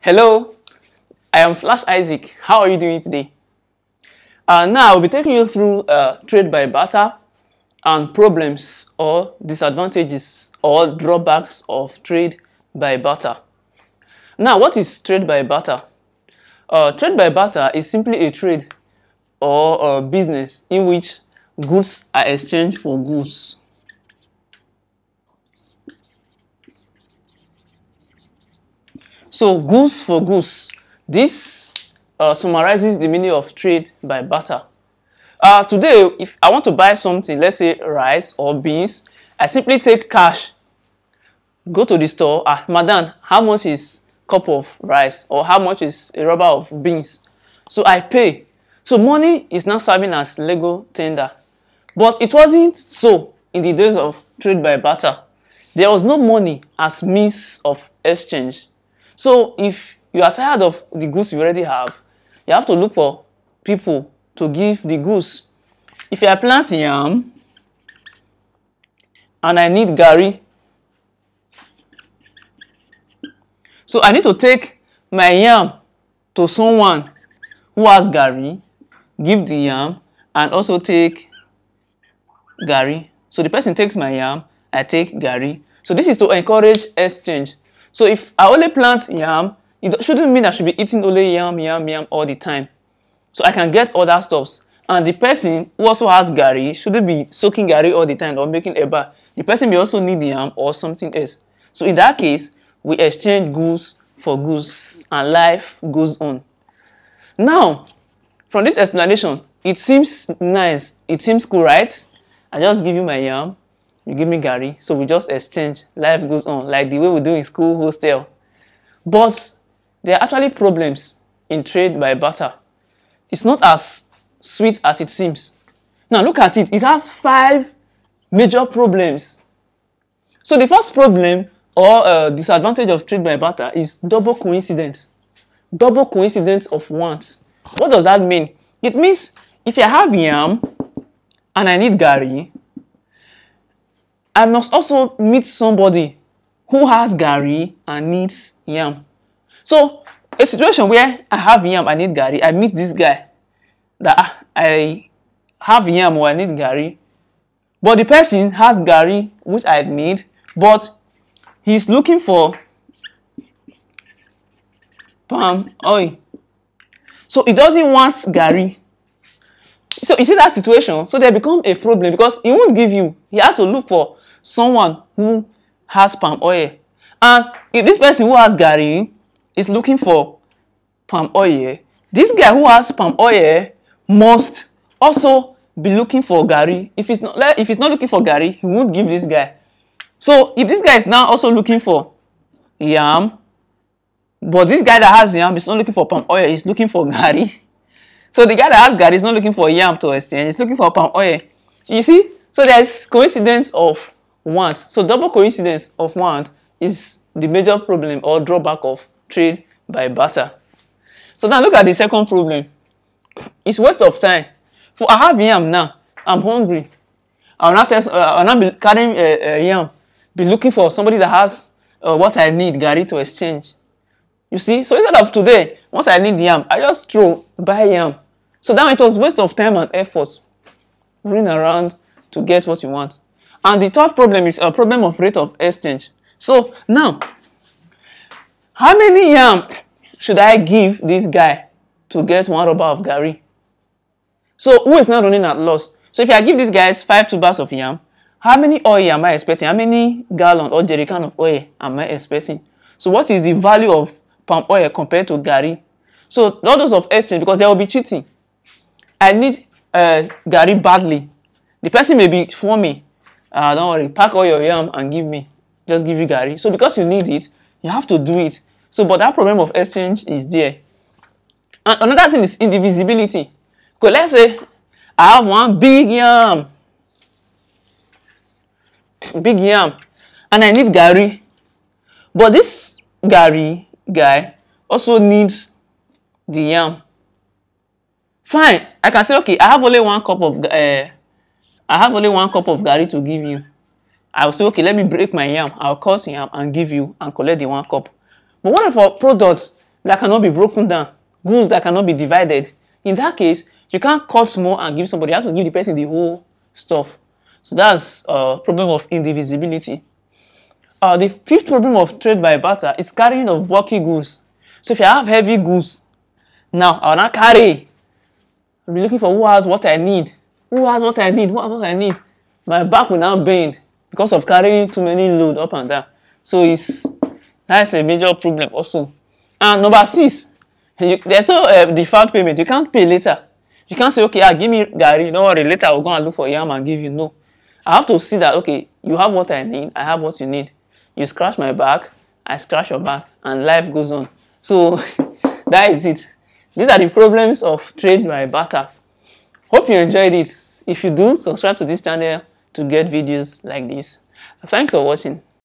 Hello, I am Flash Isaac. How are you doing today? Now I'll be taking you through trade by barter and problems or disadvantages or drawbacks of trade by barter. Now, what is trade by barter? Trade by barter is simply a trade or a business in which goods are exchanged for goods. So, goods for goods. This summarizes the meaning of trade by barter. Today, if I want to buy something, let's say rice or beans, I simply take cash, go to the store, madam, how much is cup of rice or how much is a rubber of beans? So I pay. So money is now serving as legal tender. But it wasn't so in the days of trade by barter. There was no money as means of exchange. So if you are tired of the goods you already have, you have to look for people to give the goods. If I plant yam and I need garri, so I need to take my yam to someone who has garri, give the yam, and also take garri. So the person takes my yam, I take garri. So this is to encourage exchange. So if I only plant yam, it shouldn't mean I should be eating only yam all the time. So I can get other stuffs. And the person who also has garri shouldn't be soaking garri all the time or making eba. The person may also need yam or something else. So in that case, we exchange goods for goods and life goes on. Now, from this explanation, it seems nice. It seems cool, right? I just give you my yam, you give me garri, so we just exchange. Life goes on, like the way we do in school, hostel. But there are actually problems in trade by barter. It's not as sweet as it seems. Now look at it. It has 5 major problems. So the first problem or disadvantage of trade by barter is double coincidence. Double coincidence of wants. What does that mean? It means if I have yam and I need garri, I must also meet somebody who has garri and needs yam. So a situation where I have yam, I need garri, I meet this guy that I have yam or I need garri, but the person has garri which I need, but he's looking for palm oil. So he doesn't want garri. So you see that situation? So there become a problem because he won't give you. He has to look for someone who has palm oil. And if this person who has garri is looking for palm oil, this guy who has palm oil must also be looking for garri. If he's not looking for garri, he won't give this guy. So if this guy is now also looking for yam, but this guy that has yam is not looking for palm oil, he's looking for garri. So the guy that has garri is not looking for yam to exchange, he's looking for palm oil. You see? So there's coincidence of want. So double coincidence of want is the major problem or drawback of trade by barter. So now look at the second problem. It's waste of time. For I have yam now, I'm hungry. I'll not be carrying yam, be looking for somebody that has what I need, garri, to exchange. You see? So instead of today, once I need yam, I just buy yam. So now it was waste of time and effort running around to get what you want. And the third problem is a problem of rate of exchange. So now, how many yam should I give this guy to get 1 rubber of garri? So who is now running at loss? So if I give these guys 5 tubers of yam, how many oil am I expecting? How many gallon or jerrycan of oil am I expecting? So what is the value of palm oil compared to garri? So all those of exchange, because there will be cheating. I need garri badly. The person may be for me. Don't worry, pack all your yam and give me. Just give you garri. So because you need it, you have to do it. So but that problem of exchange is there. And another thing is indivisibility. So let's say I have one big yam, and I need garri. But this garri guy also needs the yam. Fine, I can say, okay, I have only 1 cup of garri to give you. I will say, okay, let me break my yam. I'll cut yam and give you and collect the 1 cup. But what if our products that cannot be broken down, goods that cannot be divided. In that case, you can't cut small and give somebody. You have to give the person the whole stuff. So that's a problem of indivisibility. The fifth problem of trade by barter is carrying of bulky goods. So if you have heavy goods, now I will not carry. I'll be looking for who has what I need. Who has what I need? Who has what I need? My back will now bend because of carrying too many load up and down. So that's a major problem also. And number 6, there's no deferred payment. You can't pay later. You can't say, okay, give me Gary, don't worry, later I'll go and look for yam and give you. No. I have to see that, okay, you have what I need, I have what you need. You scratch my back, I scratch your back, and life goes on. So that is it. These are the problems of trade by barter. Hope you enjoyed it. If you do, subscribe to this channel to get videos like this. Thanks for watching.